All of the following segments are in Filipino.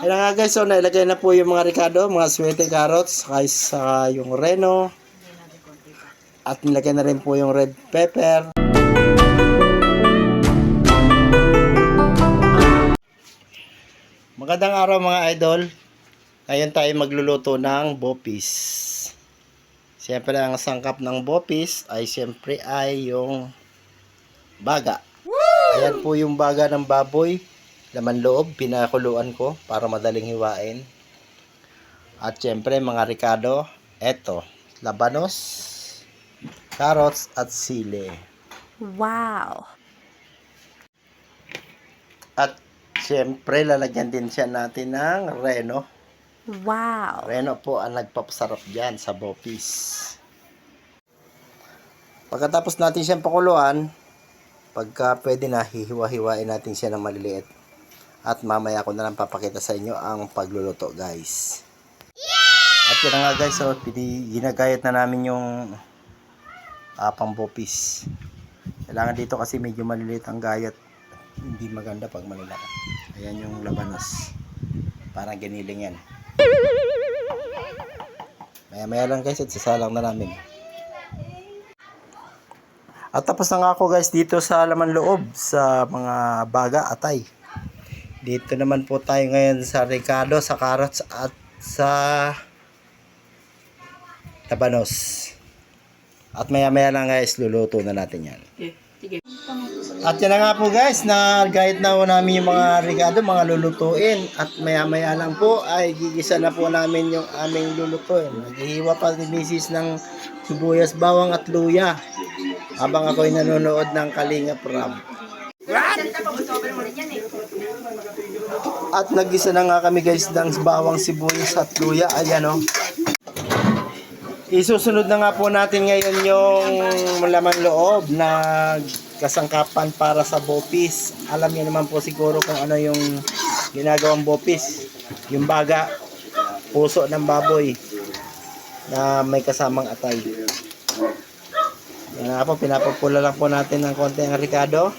Ayan nga guys, so nailagay na po yung mga ricado, mga sweet carrots, kaysa yung reno. At nilagay na rin po yung red pepper. Magandang araw mga idol. Ngayon tayo magluluto ng bopis. Siyempre ang sangkap ng bopis ay siyempre ay yung baga. Ayan po yung baga ng baboy. Laman loob, pinakuluan ko para madaling hiwain. At siyempre mga ricado, eto, labanos, carrots at sili. Wow! At siyempre lalagyan din siya natin ng reno. Wow! Reno po ang nagpapasarap dyan sa bopis. Pagkatapos natin siyang pakuluan, pagka pwede na, hihiwa-hiwain natin siya ng maliliit. At mamaya ko na lang papakita sa inyo ang pagluluto guys. At yun na nga guys, so, ginagayat na namin yung pambopis. Kailangan dito kasi medyo maliliit ang gayat. Hindi maganda pag malilaki. Ayan yung labanos. Parang giniling yan. Maya lang guys at sasalang na namin. At tapos na nga ako guys dito sa laman loob sa mga baga atay. Dito naman po tayo ngayon sa ricado, sa carrots at sa labanos. At maya lang guys, luluto na natin yan. Sige. At yan na nga po guys, nagayat na po namin yung mga ricado, mga lulutuin. At maya lang po ay gigisa na po namin yung aming lulutuin. Naghihiwa pa ni Mrs. ng sibuyas, bawang at luya. Habang ako'y nanonood ng Kalinga Prab. At nagisa na nga kami guys ng bawang, sibuyas at luya. Ayan o. Isusunod na nga po natin ngayon yung laman loob na kasangkapan para sa bopis. Alam niyo naman po siguro kung ano yung ginagawang bopis. Yung baga, puso ng baboy na may kasamang atay. Yan nga po, pinapapula lang po natin ng konti ang ricado.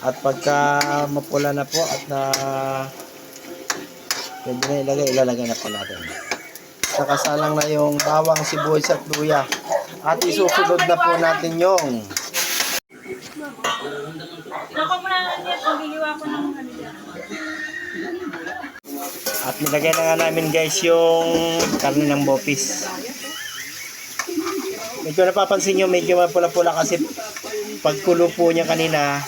At pagka mapula na po at na pwede na ilalagay na po natin. Nakasalang na yung bawang, sibuyas at luya. At isusunod na po natin yung at nilagay na nga namin guys yung karne ng bopis. Medyo napapansin nyo, medyo mapula-pula kasi pagkulo po niya kanina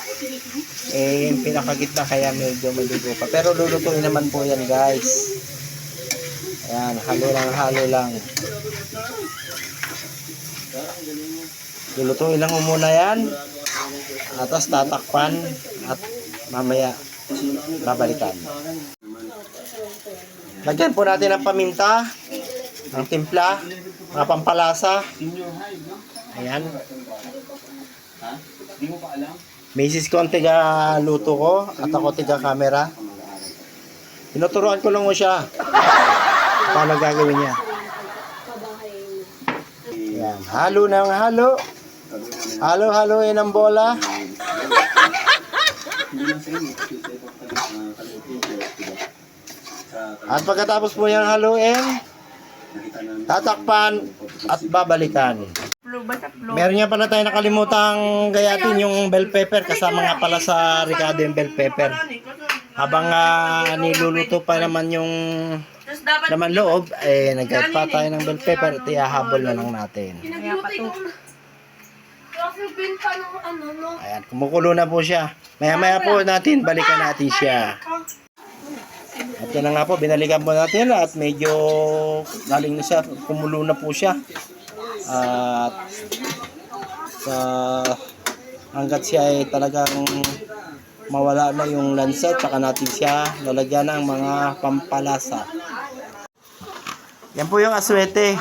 yung pinakagitna kaya medyo malugo pa. Pero lulutuin naman po yan guys. Ayan, halo lang. Lulutuin lang muna yan. At tapos tatakpan at mamaya babalikan. Lagyan po natin ng paminta, ng timpla, mga pampalasa. Ayan. Misis ko ang tiga luto ko at ako tiga camera. Tinuturuan ko lang mo siya. Paano gagawin niya? Ayan. Halo ng halo. Halo-haloin ang bola. At pagkatapos po yung haluin, tatakpan at babalikan. Meron nga pala tayo nakalimutang gayatin yung bell pepper. Kasama nga pala sa ricado yung bell pepper. Habang niluluto pa naman yung laman loob, nagayat pa tayo ng bell pepper at ihahabol na lang natin. Ayan, kumukulo na po siya. Maya po natin, balikan natin siya. At yan na nga po, binalikan po natin at medyo galing na siya, kumulo na po siya. At hanggat siya ay talagang mawala na yung lansa, tsaka natin siya lalagyan ng mga pampalasa. Yan po yung aswete.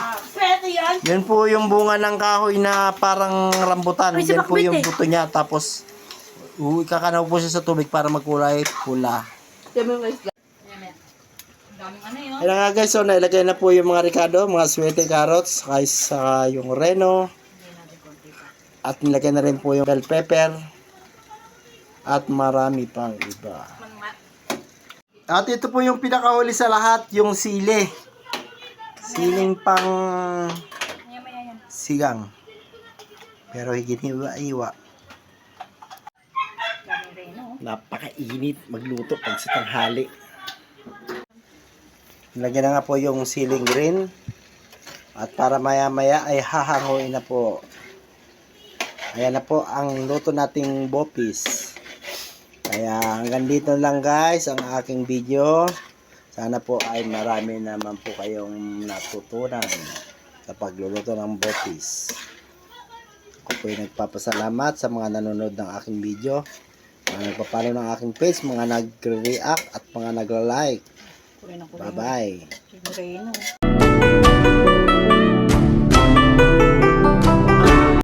Yan po yung bunga ng kahoy na parang rambutan. Yan po yung buto niya. Tapos, kakanaw po siya sa tubig para magkulay pula. Ayan nga guys, so nailagay na po yung mga ricado, mga sweet carrots, kaysa yung reno. At nilagay na rin po yung bell pepper. At marami pang iba. At ito po yung pinakahuli sa lahat, yung sili. Siling pang sigang. Pero higit-hiwa-hiwa. Napakainit magluto pag sa tanghali. Lagyan na nga po yung siling green. At para maya-maya ay hahanguin na po. Ayan na po ang luto nating bopis. Kaya hanggang dito lang guys ang aking video. Sana po ay marami naman po kayong natutunan sa pagluluto ng bopis. Ako po ay nagpapasalamat sa mga nanonood ng aking video, mga nagpapalo ng aking page, mga nagre-react at mga nagla-like. Bye bye.